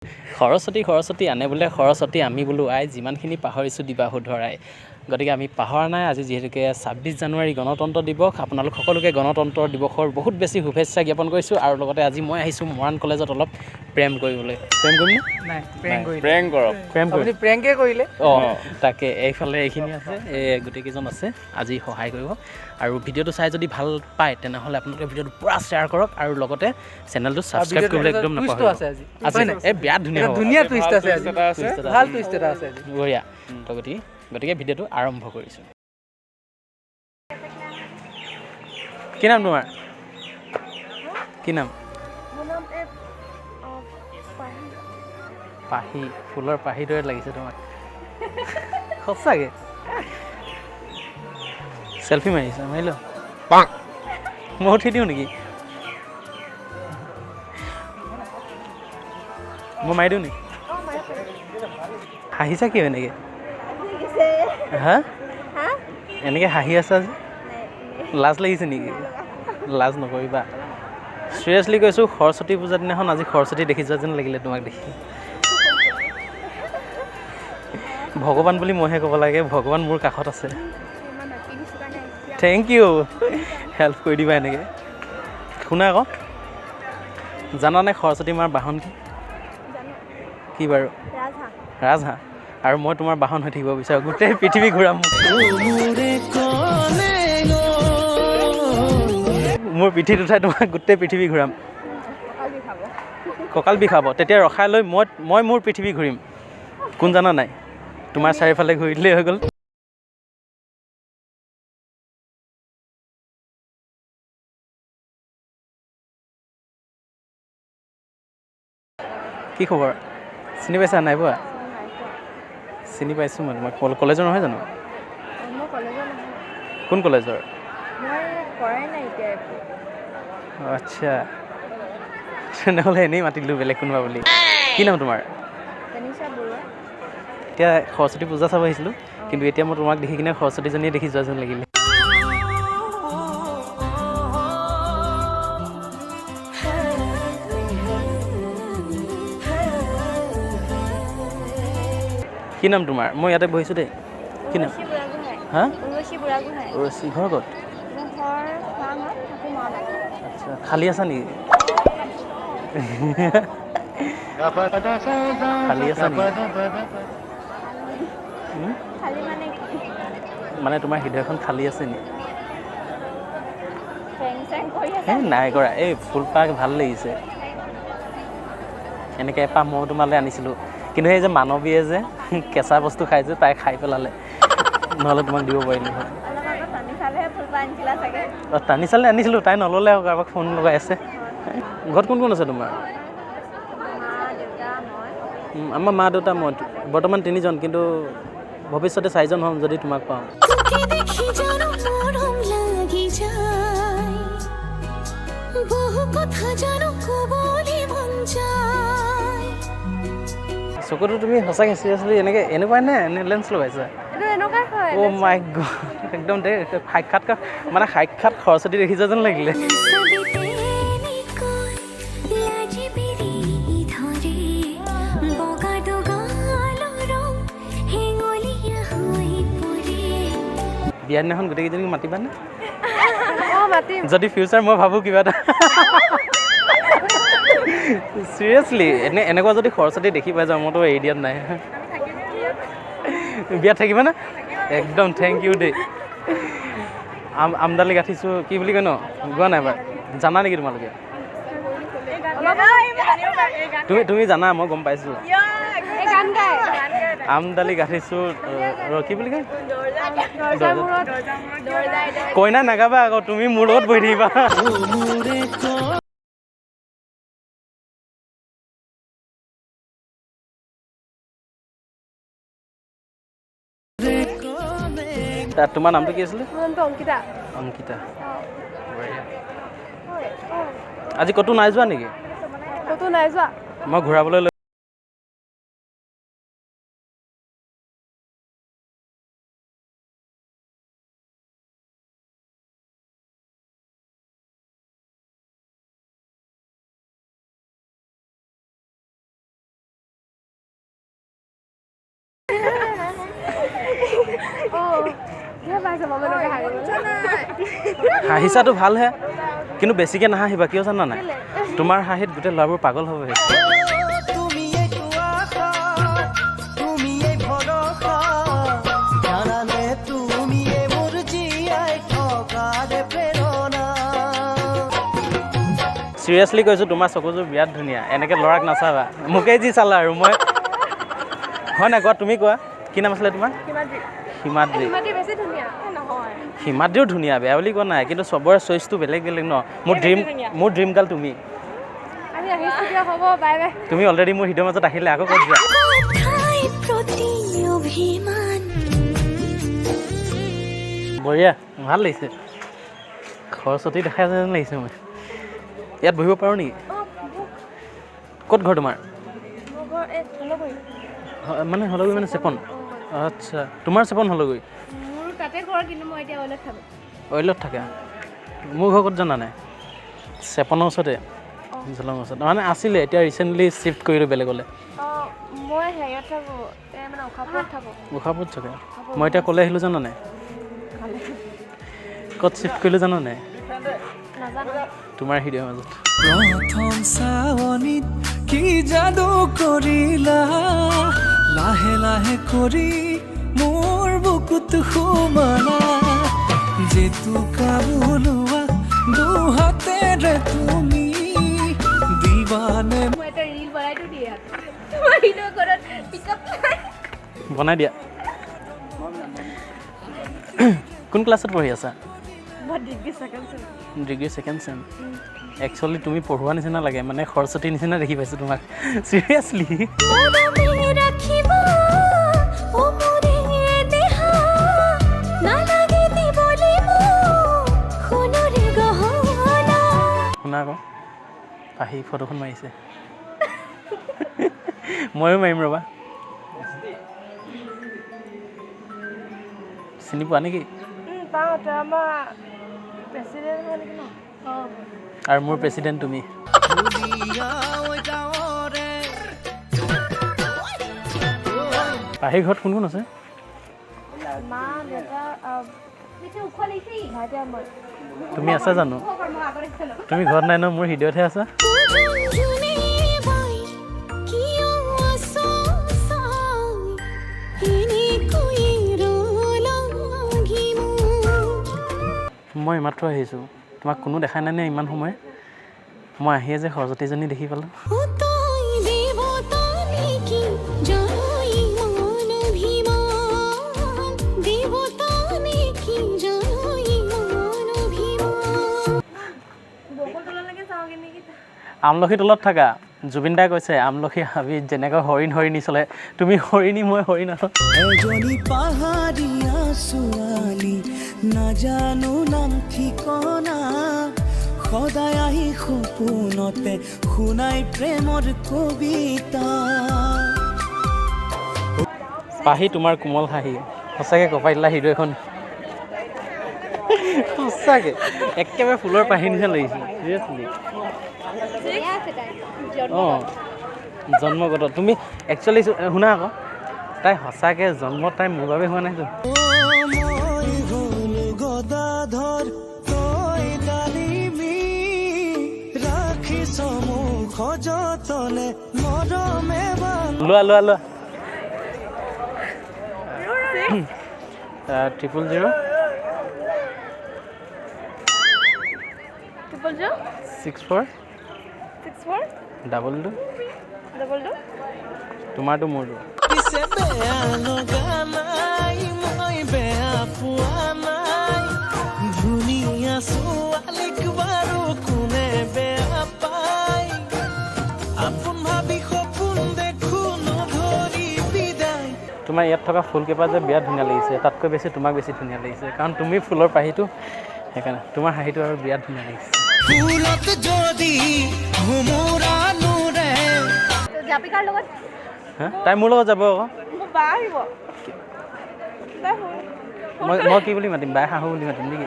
সৰস্বতী আনে বোলে সৰস্বতী আমি বোলো আই যিমানখিনি পাহৰিছোঁ দিবা শুধৰাই গতিকে আমি পাহৰা নাই আজি যিহেতুকে ২৬ জানুৱাৰী গণতন্ত্ৰ দিৱস আপোনালোক সকলোকে গণতন্ত্ৰ দিৱসৰ বহুত বেছি শুভেচ্ছা জ্ঞাপন কৰিছোঁ আৰু লগতে আজি মই আহিছোঁ মৰাণ কলেজত অলপ প্ৰেম কৰিবলৈ প্ৰেম কৰিম নাই প্ৰেং কৰিলে প্ৰেং কৰক আপুনি প্ৰেংকে কৰিলে অঁ তাকে এইফালে এইখিনি আছে এই গোটেইকেইজন আছে আজি সহায় কৰিব আৰু ভিডিঅ'টো চাই যদি ভাল পায় তেনেহ'লে আপোনালোকে ভিডিঅ'টো পূৰা শ্বেয়াৰ কৰক আৰু লগতে চেনেলটো ছাবস্ক্ৰাইব কৰিবলৈ একদম টুইষ্টটো নাপাহৰিব আছে আজি আজি এই বিৰাট ধুনীয়া হ'ব ধুনীয়া টুইষ্ট আছে আজি twist এটা ভাল টুইষ্ট এটা আছে আজি বঢ়িয়া তো গতিকে ভিডিঅ'টো আৰম্ভ কৰিছোঁ কি নাম তোমাৰ কি নাম পাহি ফুলৰ পাহি দৰে লাগিছে তোমাক সঁচাকৈ চেল্ফি মাৰিছা মাৰি ল মই উঠি দিওঁ নেকি মই মাৰি দিওঁ নেকি হাঁহিছা কিয় এনেকৈ হা এনেকৈ হাঁহি আছা যে লাজ লাগিছে নেকি লাজ নকৰিবা চিৰিয়াছলি কৈছোঁ সৰস্বতী পূজাৰ দিনাখন আজি সৰস্বতী দেখি যোৱা যেন লাগিলে তোমাক দেখি ভগৱান বুলি মইহে ক'ব লাগে ভগৱান মোৰ কাষত আছে থেংক ইউ হেল্প কৰি দিবা এনেকৈ শুনা আকৌ জানানে সৰস্বতী মাৰ বাহন কি বাৰু ৰাজহাঁহ আৰু মই তোমাৰ বাহন হৈ থাকিব বিচাৰোঁ গোটেই পৃথিৱী ঘূৰাম মোৰ পিঠিত উঠাই তোমাক গোটেই পৃথিৱী ঘূৰাম কঁকাল বিষাব তেতিয়া ৰখাই লৈ মই মোৰ পৃথিৱী ঘূৰিম কোন জানা নাই তোমাৰ চাৰিওফালে ঘূৰি দিলেই হৈ গ'ল কি খবৰ চিনি পাইছা নাই পোৱা চিনি পাইছোঁ মই তোমাক কলেজৰ নহয় জানো কোন কলেজৰ আচ্ছা তেনেহ'লে এনেই মাতিলোঁ বেলেগ কোনোবা বুলি কি নাম তোমাৰ এতিয়া সৰস্বতী পূজা চাব আহিছিলোঁ কিন্তু এতিয়া মই তোমাক দেখি কিনে সৰস্বতীজনীয়ে দেখি যোৱা যেন লাগিলে কি নাম তোমাৰ মই ইয়াতে বহিছোঁ দেই কি নাম হা উৰ্বশী ঘৰ ক'ত আচ্ছা খালী আছা নেকি খালী আছা নেকি মানে তোমাৰ হৃদয়খন খালী আছে নেকি নাই কৰা এই ফুলপাহ ভাল লাগিছে এনেকৈ এপাহ মই তোমালৈ আনিছিলোঁ কিন্তু সেই যে মানৱীয়ে যে কেঁচা বস্তু খাই যে তাই খাই পেলালে নহ'লে তোমাক দিব পাৰিলোঁ হয় অঁ টানি চালে আনিছিলোঁ তাই নল'লে আৰু কাৰোবাক ফোন লগাই আছে ঘৰত কোন কোন আছে তোমাৰ আমাৰ মা দেউতা মই বৰ্তমান 3জন কিন্তু ভৱিষ্যতে 4জন হ'ম যদি তোমাক পাওঁ চকুটো তুমি সঁচাকৈ চিৰিয়াছলি এনেকুৱাই নে এনে লেন্স লগাইছা অ' মাই গড একদম সাক্ষাৎ সৰস্বতী দেখিছা যেন লাগিলে বিয়াৰ দিনাখন গোটেইকেইজনীক মাতিবানে যদি ফিউচাৰ মই ভাবোঁ কিবা এটা চিৰিয়াছলি এনেকুৱা যদি সৰস্বতী দেখি পাই যাওঁ মইতো এৰি দিয়াত নাই বিয়াত থাকিবানে একদম থেংক ইউ দেই আমদালি গাঁঠিছোঁ কি বুলি কয় ন গোৱা নাই এবাৰ জানা নেকি তোমালোকে তুমি জানা মই গম পাইছোঁ আমদালি গাঁঠিছোঁ কি বুলি কয় কইনা নাগাবা আকৌ তুমি মোৰ লগত বহি থাকিবা তোমাৰ নামটো কি আছিলে অংকিতা আজি ক'তো নাই যোৱা নেকি মই ঘূৰাবলৈ হাঁহিছাটো ভালহে কিন্তু বেছিকৈ নাহাঁহিবা কিয় জানা নাই তোমাৰ হাঁহিত গোটেই ল'ৰাবোৰ পাগল হ'ব চিৰিয়াছলি কৈছোঁ তোমাৰ চকুযোৰ বিৰাট ধুনীয়া এনেকৈ ল'ৰাক নাচাবা মোকেই যি চালা আৰু মই হয় নাই কোৱা তুমি কোৱা কি নাম আছিলে তোমাৰ হিমাদ্ৰী হিমাদ্ৰীও ধুনীয়া বেয়া বুলি কোৱা নাই কিন্তু চবৰে চইচটো বেলেগ বেলেগ ন মোৰ ড্ৰিম গাৰ্ল তুমি তুমি অলৰেডি মোৰ হৃদয়ৰ মাজত আহিলে আকৌ ক'ত যোৱা বঢ়িয়া ভাল লাগিছে সৰস্বতী দেখাই যেন লাগিছে মই ইয়াত বহিব পাৰোঁ নেকি ক'ত ঘৰ তোমাৰ মানে হলগুৰি মানে চেপন আচ্ছা তোমাৰ চেপন হলগুৰি অইলত থাকে মোৰ ঘৰ ক'ত জানা নাই চেপনৰ ওচৰতে জলঙৰ ওচৰত মানে আছিলে এতিয়া ৰিচেণ্টলি শ্বিফ্ট কৰিলোঁ বেলেগলৈ গোসাপুৰত থাকে মই এতিয়া ক'লৈ আহিলোঁ জানা নাই ক'ত শ্বিফ্ট কৰিলোঁ জানা নাই তোমাৰ হৃদয়ৰ মাজত প্ৰথম চাৱনিত কি যাদু কৰিলা লাহে লাহে কৰি মোৰ বুকুত সোমালা জেতুকা বোলোৱা দুহাতেৰে তুমি দিবানে বনাই দিয়া কোন ক্লাছত পঢ়ি আছা ডিগ্ৰী ছেকেণ্ড চেম একচুৱেলি তুমি পঢ়োৱা নিচিনা লাগে মানে সৰস্বতী নিচিনা দেখি পাইছোঁ তোমাক চিৰিয়াছলি শুনা আকৌ আহি ফটোখন মাৰিছে ময়ো মাৰিম ৰ'বা চিনি পোৱা নেকি আৰু মোৰ প্ৰেচিডেণ্ট তুমি পাহি ঘৰত কোন কোন আছে তুমি আছা জানো তুমি ঘৰত নাই ন মোৰ হৃদয়তহে আছা মই মাত্ৰ আহিছোঁ তোমাক কোনো দেখাই নাই নে ইমান সময় মই আহিয়ে যে সৰস্বতীজনী দেখি পালোঁ আমলখি তলত থাকা জুবিন দাই কৈছে আমলখি হাবিত যেনেকৈ হৰিণ হৰিণী চলে তুমি হৰিণী মই হৰিণ আছো এজনী পাহাৰীয়া ছোৱালী নাজানো নাম ঠিকনা সদায় আহি সপোনতে শুনাই প্ৰেমৰ কবিতা পাহি তোমাৰ কোমল হাঁহি সঁচাকৈ কপাই দিলা হৃদয়খন সঁচাকৈ একেবাৰে ফুলৰ পাহি নিচিনা লাগিছে চিৰিয়াছলি অঁ জন্মগত তুমি একচুৱেলি শুনা আকৌ তাই সঁচাকৈ জন্ম তাই মোৰ বাবে হোৱা নাইতো গদাধৰ তই ডালিমি ৰাখিছ মোক সযতনে মৰমে লোৱা লোৱা লোৱা 000 64 22 তোমাৰটো মোৰটো পিছে বেয়া লগা নাই মই বেয়া পোৱা নাই ধুনীয়া ছোৱালীক বাৰু কোনে বেয়া পায় আপোন ভাবি সপোন দেখো নধৰি বিদায় তোমাৰ ইয়াত থকা ফুলকেইপা যে বিৰাট ধুনীয়া লাগিছে তাতকৈ বেছি তোমাক বেছি ধুনীয়া লাগিছে কাৰণ তুমি ফুলৰ পাহিটো সেইকাৰণে তোমাৰ হাঁহিটো আৰু বিৰাট ধুনীয়া লাগিছে ফুলত যদি ভোমোৰা নুৰে হা তাই মোৰ লগত যাব আকৌ মই কি বুলি মাতিম বাই শাহু বুলি মাতিম নেকি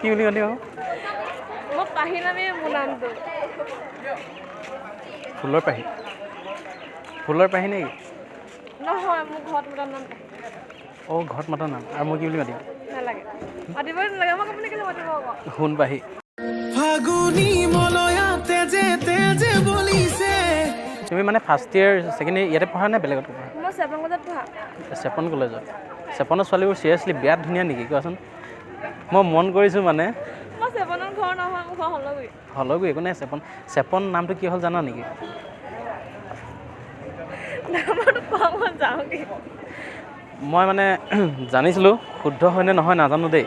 কি বুলি মাতিম আকৌ ফুলৰ পাহি ফুলৰ পাহি নেকি? নহয় মোৰ ঘৰত মতা নাম অঁ ঘৰত মাতা নাম আৰু মই কি বুলি মাতিম? নালাগে মাতিবই নালাগে আমাক আপুনি কেলৈ মাতিব আকৌ সোণ পাহি। ফাগুনি মলয়া তেজে তেজে বলিছে তুমি মানে ফাৰ্ষ্ট ইয়েৰ ছেকেণ্ড ইয়েৰ ইয়াতে পঢ়া নে বেলেগত পঢ়া? মই 7 বজাত পঢ়া চেপন কলেজত। চেপনৰ ছোৱালীবোৰ চিৰিয়াছলি বিৰাট ধুনীয়া নেকি কোৱাচোন? মই মন কৰিছোঁ মানে মই 7ৰ ঘৰ নহয় মোৰ ঘৰ হলগুৰি হলগৈ একো নাই। চেপন নামটো কি হ'ল জানা নেকি? নামটো কোৱা মই যাওঁগৈ মই মানে জানিছিলোঁ শুদ্ধ হয়নে নহয় নাজানো দেই।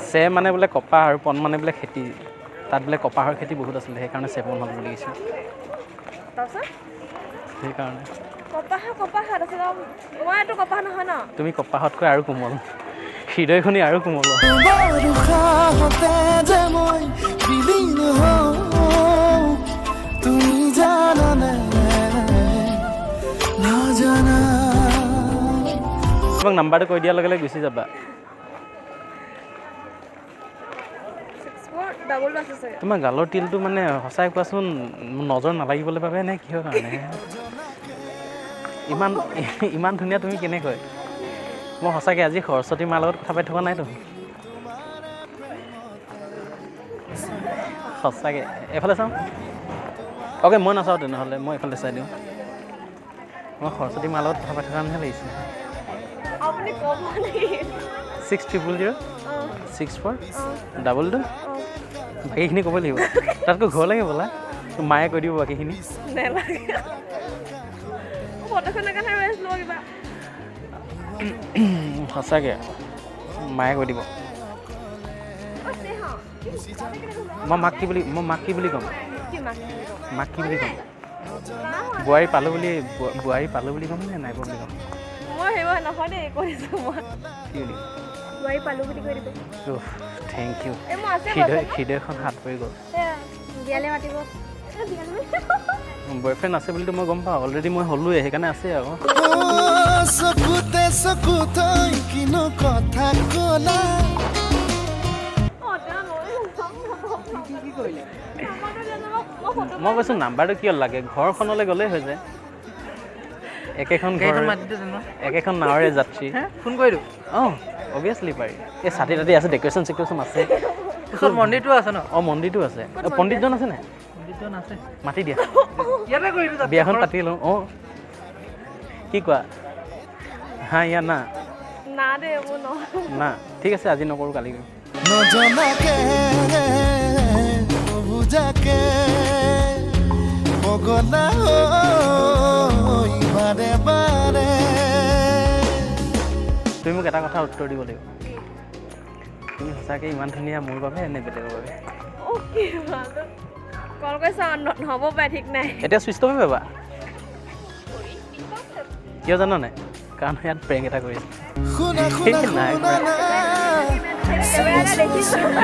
চে মানে বোলে কপাহ আৰু পন মানে বোলে খেতি, তাত বোলে কপাহৰ খেতি বহুত আছিলে সেইকাৰণে চেপন হ'ল বুলি কৈছোঁ। তাৰপিছত সেইকাৰণে কপাহ তাৰপিছত মই এইটো কপাহ নহয় ন তুমি কপাহতকৈ আৰু কোমল, হৃদয়খনি আৰু কোমল। বৰষাতে যে মই বিলীন হওঁ তুমি জানানে নাজানা তোমাক নাম্বাৰটো কৈ দিয়াৰ লগে লগে গুচি যাবা। 64 ডাবল আছে চাগে তোমাৰ গালৰ তিলটো মানে সঁচাই কোৱাচোন নজৰ নালাগিবলৈ বাবে নে কিহৰ কাৰণে? ইমান ধুনীয়া তুমি কেনেকৈ? মই সঁচাকৈ আজি সৰস্বতী মাৰ লগত কথা পাতি থকা নাইতো সঁচাকৈ। এইফালে চাওঁ অ'কে মই নাচাওঁ তেনেহ'লে মই এইফালে চাই দিওঁ। মই সৰস্বতী মাৰ লগত কথা পাতি থকা নিচিনা লাগিছে। আপুনি ক'ব নেকি 6000 64 22 বাকীখিনি ক'ব লাগিব। তাতকৈ ঘৰলৈকে ব'লা মায়ে কৈ দিব বাকীখিনি। নেলাগে ফটোখনৰ কাৰণে ৰৈ আছিলোঁ কিবা সঁচাকৈ মায়ে কৈ দিব। মই মাক কি বুলি ক'ম? মাক কি বুলি ক'ম? বোৱাৰী পালোঁ বুলি ক'ম নে নাই বুলি ক'ম? মই সেইবোৰ নহয় দেই কৈছোঁ মই কি বুলি? বোৱাৰী পালোঁ বুলি কৈ দিব থেংক ইউ। এই মই আছে হৃদয়খন হাত পৰি গ'ল। বিয়ালৈ মাতিব বয়ফ্ৰেণ্ড আছে বুলিতো মই গম পাওঁ, অলৰেডি মই হ'লোৱে সেইকাৰণে আছে আকৌ। চকুতে চকু থৈ কিনো কথা ক'লা মই কৈছোঁ নাম্বাৰটো কিয় লাগে? ঘৰখনলৈ গ'লেই হৈ যায়। একেখন নাৱৰে যাত্ৰী। ফোন কৰি দিওঁ অঁ অভিয়াছলি পাৰি। এই ছাতি তাতি আছে, ডেক'ৰেশ্যন চেক'ৰেশ্যন আছে। ওচৰত মন্দিৰটো আছে ন? অঁ মন্দিৰটো আছে। পণ্ডিতজন আছে নাই? মন্দিৰজন আছে মাতি দিয়া ইয়াতে কৰি দিওঁ বিয়াখন পাতি লওঁ। অঁ কি কোৱা? হা ইয়াত না না দেই মোৰ নহয় না ঠিক আছে আজি নকৰোঁ কালি কৰিম। নজনাকে বুজাকে পগলা হৈ বাৰে বাৰে তুমি মোক এটা কথা উত্তৰ দিব লাগিব। তুমি সঁচাকৈ ইমান ধুনীয়া মোৰ বাবে নে বেলেগৰ বাবে? অ'কে কল কৰিছা নহ'ব পাৰে ঠিক নাই এতিয়া চুইচ অফে পাবা। কিয় জানা নাই? কাৰণ ইয়াত প্ৰেংক এটা কৰিছে। শুনা নাই শুনা কৰা। কেমেৰা এটা দেখিছোঁ শুনা